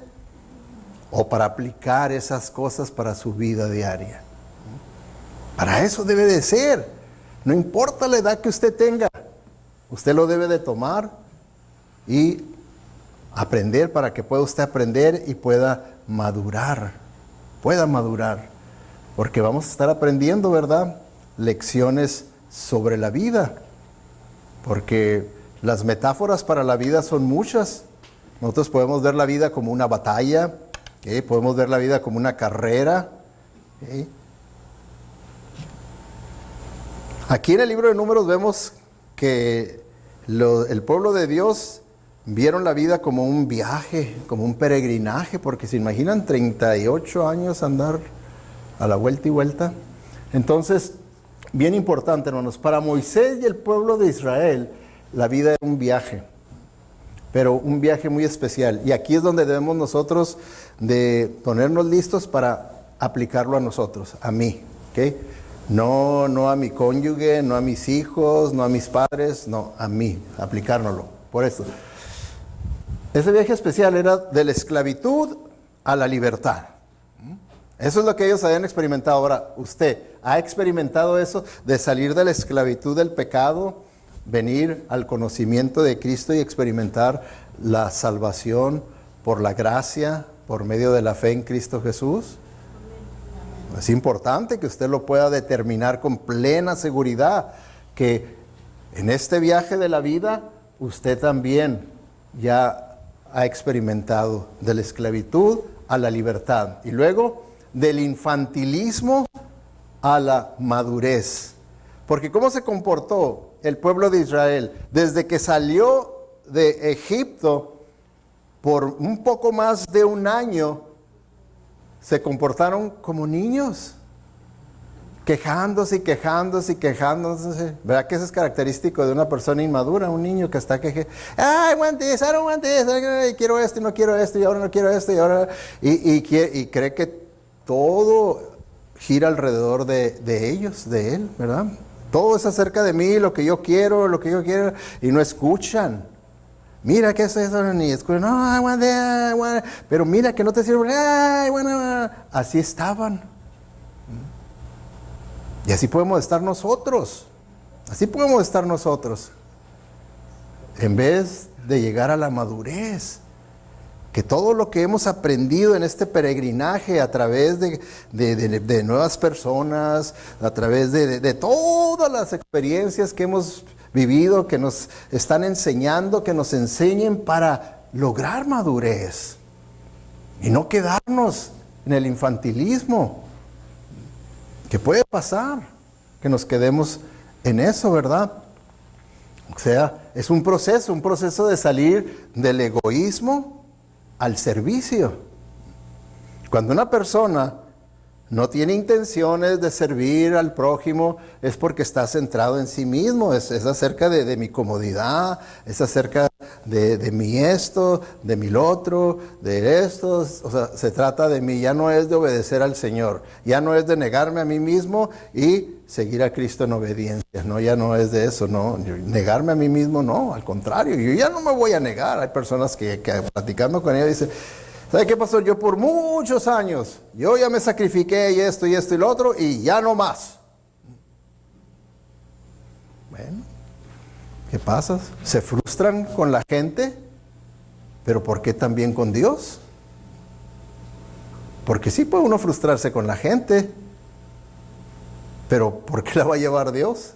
o para aplicar esas cosas para su vida diaria? Para eso debe de ser. No importa la edad que usted tenga, usted lo debe de tomar y aprender para que pueda usted aprender y pueda madurar. Porque vamos a estar aprendiendo, ¿verdad?, lecciones sobre la vida. Porque las metáforas para la vida son muchas. Nosotros podemos ver la vida como una batalla, ¿okay? Podemos ver la vida como una carrera, ¿okay? Aquí en el libro de Números vemos que el pueblo de Dios vieron la vida como un viaje, como un peregrinaje, porque se imaginan 38 años andar a la vuelta y vuelta. Entonces, bien importante, hermanos, para Moisés y el pueblo de Israel, la vida era un viaje, pero un viaje muy especial. Y aquí es donde debemos nosotros de ponernos listos para aplicarlo a nosotros, a mí, ¿ok? No a mi cónyuge, no a mis hijos, no a mis padres, no, a mí, aplicárnoslo. Por eso, ese viaje especial era de la esclavitud a la libertad. Eso es lo que ellos habían experimentado. Ahora, ¿usted ha experimentado eso de salir de la esclavitud del pecado, venir al conocimiento de Cristo y experimentar la salvación por la gracia, por medio de la fe en Cristo Jesús? Es importante que usted lo pueda determinar con plena seguridad, que en este viaje de la vida usted también ya ha experimentado de la esclavitud a la libertad, y luego del infantilismo a la madurez. Porque ¿cómo se comportó el pueblo de Israel desde que salió de Egipto? Por un poco más de un año se comportaron como niños. quejándose y quejándose y quejándose. ¿Verdad que eso es característico de una persona inmadura? Un niño que está quejando. I want this, I don't want this, quiero esto y no quiero esto y ahora no quiero esto y ahora... Y cree que todo gira alrededor de ellos, de él, ¿verdad? Todo es acerca de mí, lo que yo quiero, y no escuchan. Mira que eso ni escuchan. No, I want that, I want... Pero mira que no te sirve. Así estaban. Y así podemos estar nosotros. Así podemos estar nosotros. En vez de llegar a la madurez. Que todo lo que hemos aprendido en este peregrinaje a través de nuevas personas, a través de todas las experiencias que hemos vivido, que nos están enseñando, que nos enseñen para lograr madurez. Y no quedarnos en el infantilismo. Que puede pasar, que nos quedemos en eso, ¿verdad? O sea, es un proceso de salir del egoísmo al servicio. Cuando una persona no tiene intenciones de servir al prójimo, es porque está centrado en sí mismo, es acerca de mi comodidad, es acerca de mi esto, de mi lo otro, de esto. O sea, se trata de mí, ya no es de obedecer al Señor, ya no es de negarme a mí mismo y seguir a Cristo en obediencia, no, ya no es de eso, no, negarme a mí mismo, no, al contrario, yo ya no me voy a negar. Hay personas que platicando con ella dicen, ¿sabe qué pasó? Yo por muchos años, yo ya me sacrifiqué y esto y lo otro y ya no más. Bueno, ¿qué pasa? Se frustran con la gente, pero ¿por qué también con Dios? Porque sí puede uno frustrarse con la gente, pero ¿por qué la va a llevar Dios?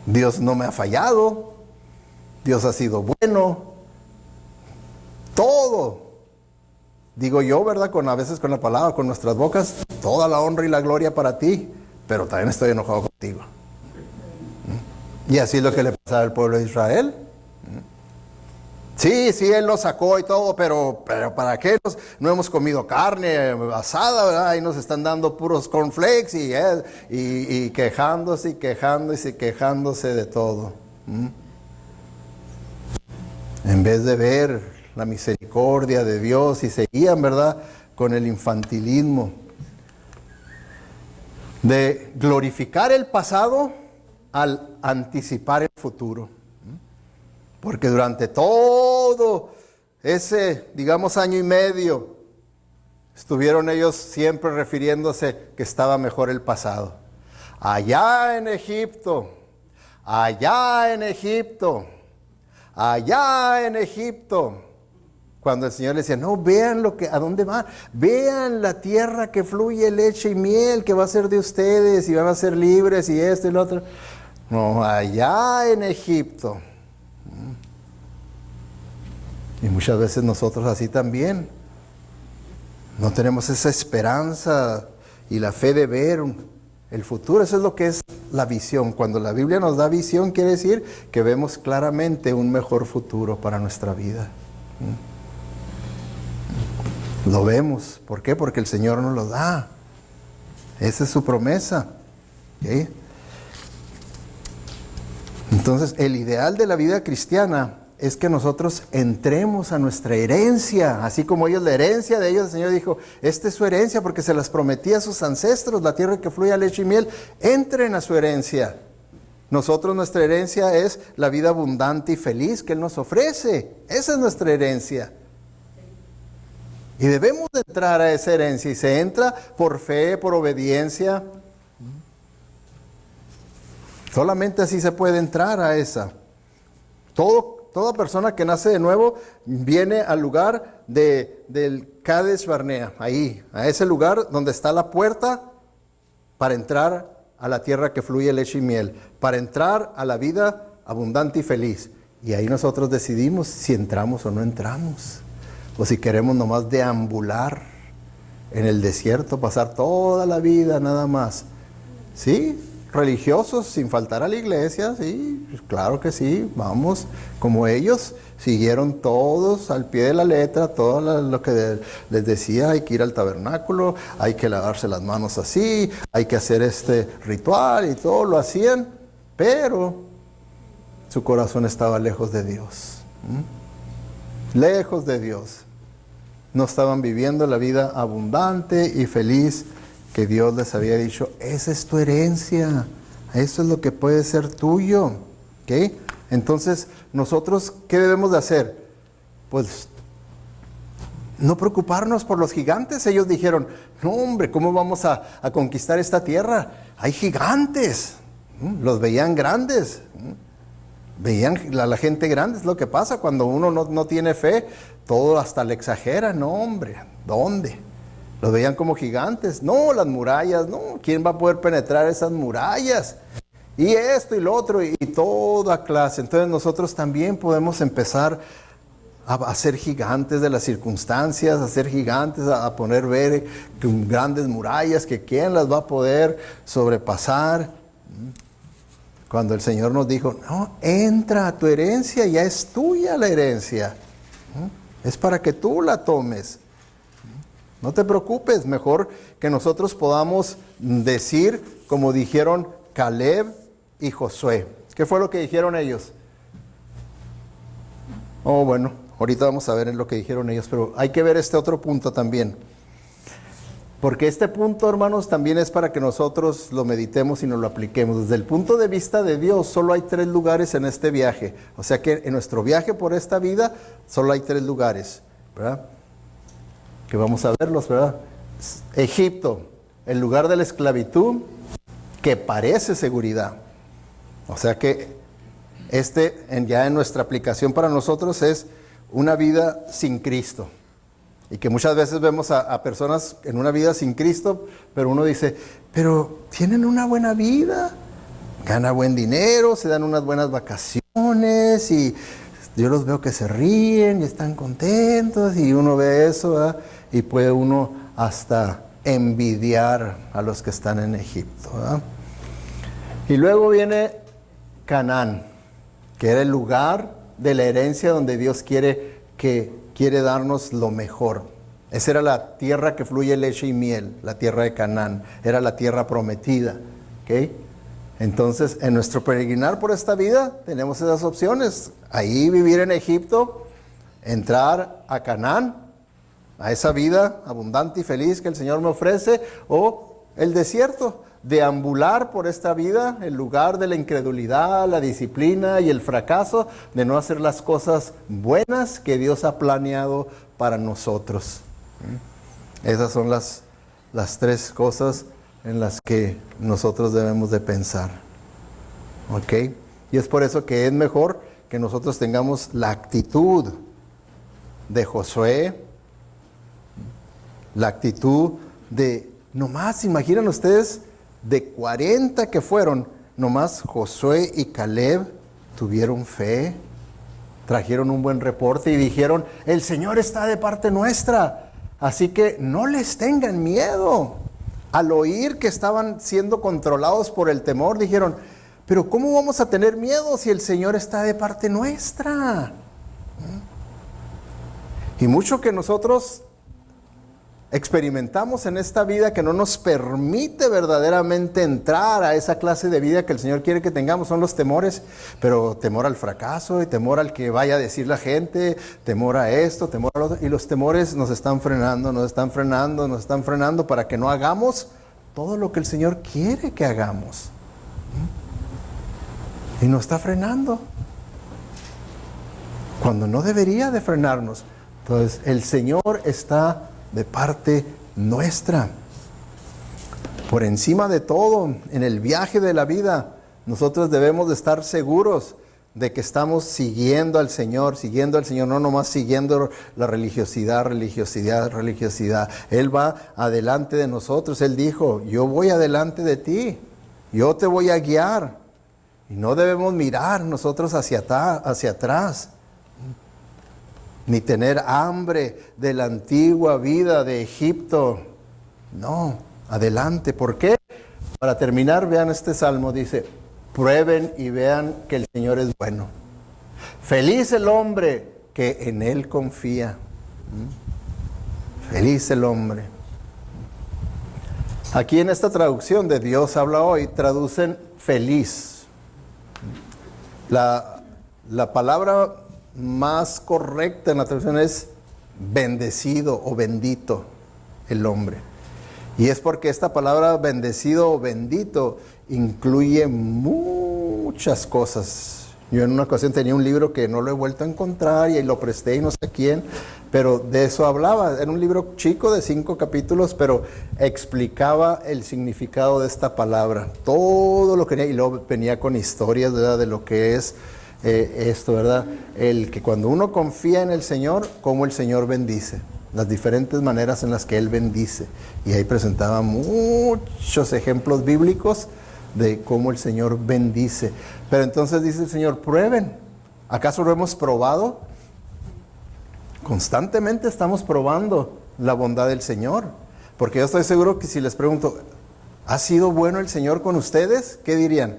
Dios no me ha fallado, Dios ha sido bueno. Todo, digo yo, ¿verdad? A veces con la palabra, con nuestras bocas, toda la honra y la gloria para ti, pero también estoy enojado contigo. Y así es lo que le pasaba al pueblo de Israel. Sí, Él nos sacó y todo, pero ¿para qué? No hemos comido carne asada, ¿verdad? Y nos están dando puros cornflakes y quejándose y quejándose de todo. En vez de ver la misericordia de Dios y seguían, ¿verdad?, con el infantilismo de glorificar el pasado al anticipar el futuro. Porque durante todo ese, digamos, año y medio, estuvieron ellos siempre refiriéndose que estaba mejor el pasado. Allá en Egipto, allá en Egipto, allá en Egipto. Cuando el Señor les decía, no, vean a dónde van, vean la tierra que fluye leche y miel, que va a ser de ustedes y van a ser libres y esto y lo otro. No, allá en Egipto. Y muchas veces nosotros así también. No tenemos esa esperanza y la fe de ver el futuro. Eso es lo que es la visión. Cuando la Biblia nos da visión, quiere decir que vemos claramente un mejor futuro para nuestra vida. Lo vemos. ¿Por qué? Porque el Señor nos lo da. Esa es su promesa. ¿Sí? Entonces, el ideal de la vida cristiana es que nosotros entremos a nuestra herencia, así como ellos, la herencia de ellos, el Señor dijo, esta es su herencia porque se las prometía a sus ancestros, la tierra que fluye a leche y miel, entren a su herencia. Nosotros, nuestra herencia es la vida abundante y feliz que Él nos ofrece. Esa es nuestra herencia. Y debemos de entrar a esa herencia, y se entra por fe, por obediencia. Solamente así se puede entrar a esa. Toda persona que nace de nuevo viene al lugar del Cades Barnea, ahí, a ese lugar donde está la puerta para entrar a la tierra que fluye leche y miel, para entrar a la vida abundante y feliz. Y ahí nosotros decidimos si entramos o no entramos. O si queremos nomás deambular en el desierto, pasar toda la vida nada más. ¿Sí? religiosos sin faltar a la iglesia, sí, pues claro que sí, vamos, como ellos siguieron todos al pie de la letra, todo lo que les decía, hay que ir al tabernáculo, hay que lavarse las manos así, hay que hacer este ritual y todo lo hacían, pero su corazón estaba lejos de Dios, lejos de Dios. No estaban viviendo la vida abundante y feliz que Dios les había dicho. Esa es tu herencia. Eso es lo que puede ser tuyo. ¿Okay? Entonces, nosotros, ¿qué debemos de hacer? Pues, no preocuparnos por los gigantes. Ellos dijeron, no hombre, ¿cómo vamos a conquistar esta tierra? Hay gigantes. Los veían grandes. Veían a la gente grande. Es lo que pasa cuando uno no tiene fe. Todo hasta le exagera. No hombre, ¿dónde? Los veían como gigantes. No, las murallas, no. ¿Quién va a poder penetrar esas murallas? Y esto y lo otro y toda clase. Entonces nosotros también podemos empezar a ser gigantes de las circunstancias, a ser gigantes, a poner ver grandes murallas que quién las va a poder sobrepasar. Cuando el Señor nos dijo, no, entra a tu herencia, ya es tuya la herencia. Es para que tú la tomes. No te preocupes, mejor que nosotros podamos decir como dijeron Caleb y Josué. ¿Qué fue lo que dijeron ellos? Oh, bueno, ahorita vamos a ver lo que dijeron ellos, pero hay que ver este otro punto también. Porque este punto, hermanos, también es para que nosotros lo meditemos y nos lo apliquemos. Desde el punto de vista de Dios, solo hay 3 lugares en este viaje. O sea que en nuestro viaje por esta vida, solo hay 3 lugares, ¿verdad? Que vamos a verlos, ¿verdad? Egipto, el lugar de la esclavitud, que parece seguridad. O sea que ya en nuestra aplicación para nosotros es una vida sin Cristo. Y que muchas veces vemos a personas en una vida sin Cristo, pero uno dice, pero tienen una buena vida, ganan buen dinero, se dan unas buenas vacaciones y yo los veo que se ríen y están contentos y uno ve eso, ¿verdad? Y puede uno hasta envidiar a los que están en Egipto, ¿verdad? Y luego viene Canaán, que era el lugar de la herencia donde Dios quiere darnos lo mejor. Esa era la tierra que fluye leche y miel, la tierra de Canaán. Era la tierra prometida. ¿Okay? Entonces, en nuestro peregrinar por esta vida, tenemos esas opciones. Ahí vivir en Egipto, entrar a Canaán, a esa vida abundante y feliz que el Señor me ofrece, o el desierto, deambular por esta vida, el lugar de la incredulidad, la disciplina y el fracaso de no hacer las cosas buenas que Dios ha planeado para nosotros. Esas son las 3 cosas en las que nosotros debemos de pensar. ¿Ok? Y es por eso que es mejor que nosotros tengamos la actitud de Josué, la actitud de, nomás imaginan ustedes, de 40 que fueron, nomás Josué y Caleb tuvieron fe, trajeron un buen reporte y dijeron, el Señor está de parte nuestra, así que no les tengan miedo. Al oír que estaban siendo controlados por el temor, dijeron, pero ¿cómo vamos a tener miedo si el Señor está de parte nuestra? Y mucho que nosotros experimentamos en esta vida que no nos permite verdaderamente entrar a esa clase de vida que el Señor quiere que tengamos, son los temores, pero temor al fracaso y temor al que vaya a decir la gente, temor a esto, temor a lo otro, y los temores nos están frenando para que no hagamos todo lo que el Señor quiere que hagamos. Y nos está frenando cuando no debería de frenarnos. Entonces el Señor está de parte nuestra. Por encima de todo, en el viaje de la vida, nosotros debemos de estar seguros de que estamos siguiendo al Señor, no nomás siguiendo la religiosidad. Él va adelante de nosotros. Él dijo, yo voy adelante de ti, yo te voy a guiar. Y no debemos mirar nosotros hacia atrás. Ni tener hambre de la antigua vida de Egipto. No, adelante. ¿Por qué? Para terminar, vean este salmo, dice, prueben y vean que el Señor es bueno. Feliz el hombre que en Él confía. Feliz el hombre. Aquí en esta traducción de Dios habla hoy, traducen feliz. La palabra más correcta en la traducción es bendecido o bendito el hombre. Y es porque esta palabra bendecido o bendito incluye muchas cosas. Yo en una ocasión tenía un libro que no lo he vuelto a encontrar y lo presté y no sé a quién, pero de eso hablaba. Era un libro chico de 5 capítulos, pero explicaba el significado de esta palabra. Todo lo que tenía, y luego venía con historias, ¿verdad?, de lo que es esto, ¿verdad? El que cuando uno confía en el Señor, cómo el Señor bendice. Las diferentes maneras en las que Él bendice. Y ahí presentaba muchos ejemplos bíblicos de cómo el Señor bendice. Pero entonces dice el Señor, prueben. ¿Acaso lo hemos probado? Constantemente estamos probando la bondad del Señor. Porque yo estoy seguro que si les pregunto, ¿ha sido bueno el Señor con ustedes? ¿Qué dirían?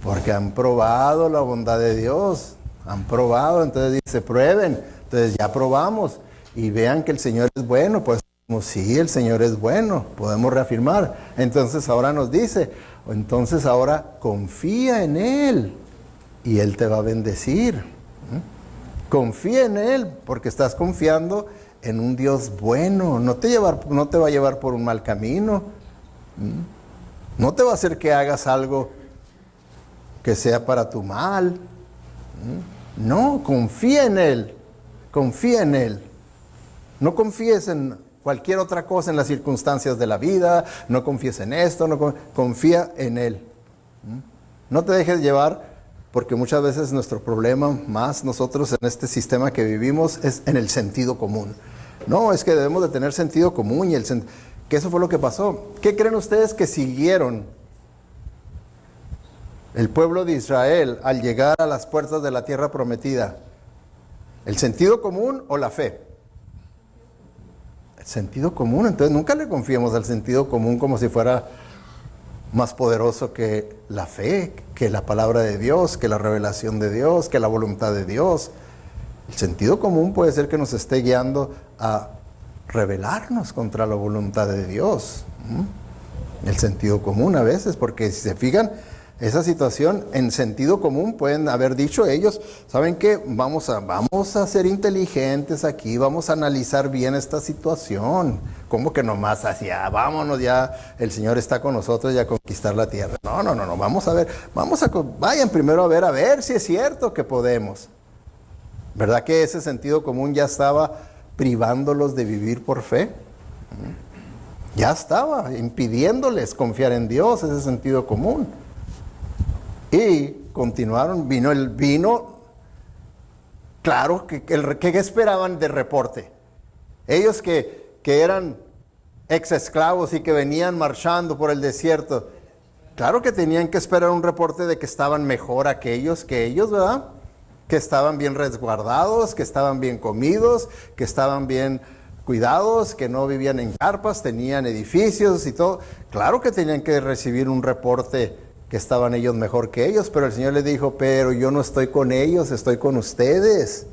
Porque han probado la bondad de Dios. Han probado, entonces dice, prueben. Entonces ya probamos. Y vean que el Señor es bueno, pues sí, el Señor es bueno, podemos reafirmar. Entonces ahora nos dice, entonces ahora confía en Él y Él te va a bendecir. Confía en Él porque estás confiando en un Dios bueno, no te va a llevar por un mal camino, no te va a hacer que hagas algo que sea para tu mal. No, confía en Él, confía en Él. No confíes en cualquier otra cosa, en las circunstancias de la vida, no confíes en esto, confía en Él. No te dejes llevar, porque muchas veces nuestro problema más nosotros en este sistema que vivimos es en el sentido común. No, es que debemos de tener sentido común y que eso fue lo que pasó. ¿Qué creen ustedes que siguieron el pueblo de Israel al llegar a las puertas de la tierra prometida? ¿El sentido común o la fe? El sentido común. Entonces nunca le confiemos al sentido común como si fuera más poderoso que la fe, que la palabra de Dios, que la revelación de Dios, que la voluntad de Dios. El sentido común puede ser que nos esté guiando a rebelarnos contra la voluntad de Dios. El sentido común a veces, porque si se fijan, esa situación en sentido común pueden haber dicho ellos, ¿saben qué? Vamos a ser inteligentes aquí, vamos a analizar bien esta situación. ¿Cómo que nomás hacia, vámonos ya, el Señor está con nosotros y a conquistar la tierra? No, vamos a ver, vayan primero a ver si es cierto que podemos. ¿Verdad que ese sentido común ya estaba privándolos de vivir por fe? Ya estaba impidiéndoles confiar en Dios, ese sentido común. Y continuaron, vino, claro, ¿qué esperaban de reporte? Ellos que eran ex esclavos y que venían marchando por el desierto, claro que tenían que esperar un reporte de que estaban mejor aquellos que ellos, ¿verdad? Que estaban bien resguardados, que estaban bien comidos, que estaban bien cuidados, que no vivían en carpas, tenían edificios y todo. Claro que tenían que recibir un reporte que estaban ellos mejor que ellos, pero el Señor les dijo, pero yo no estoy con ellos, estoy con ustedes.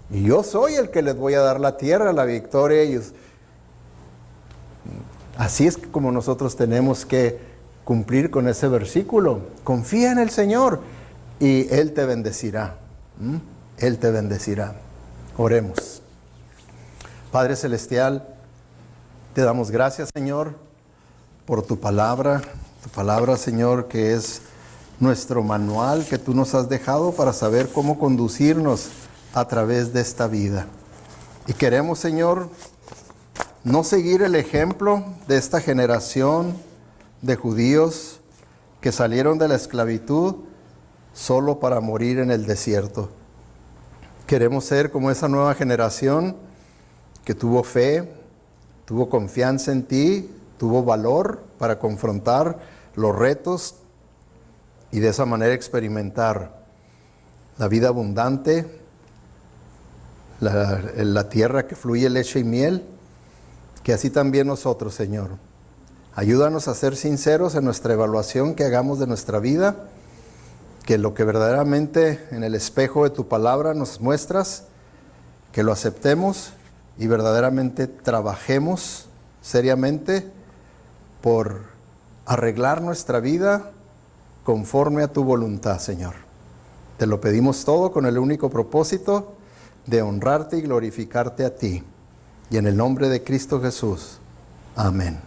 Y yo soy el que les voy a dar la tierra, la victoria a ellos. Así es como nosotros tenemos que cumplir con ese versículo. Confía en el Señor y Él te bendecirá. Él te bendecirá. Oremos. Padre Celestial, te damos gracias, Señor, por tu palabra, Señor, que es nuestro manual que tú nos has dejado para saber cómo conducirnos a través de esta vida. Y queremos, Señor, no seguir el ejemplo de esta generación de judíos que salieron de la esclavitud solo para morir en el desierto. Queremos ser como esa nueva generación que tuvo fe, tuvo confianza en ti, tuvo valor para confrontar los retos y de esa manera experimentar la vida abundante, la tierra que fluye leche y miel, que así también nosotros, Señor, Ayúdanos a ser sinceros en nuestra evaluación que hagamos de nuestra vida, que lo que verdaderamente en el espejo de tu palabra nos muestras, que lo aceptemos y verdaderamente trabajemos seriamente por arreglar nuestra vida conforme a tu voluntad, Señor. Te lo pedimos todo con el único propósito de honrarte y glorificarte a ti. Y en el nombre de Cristo Jesús. Amén.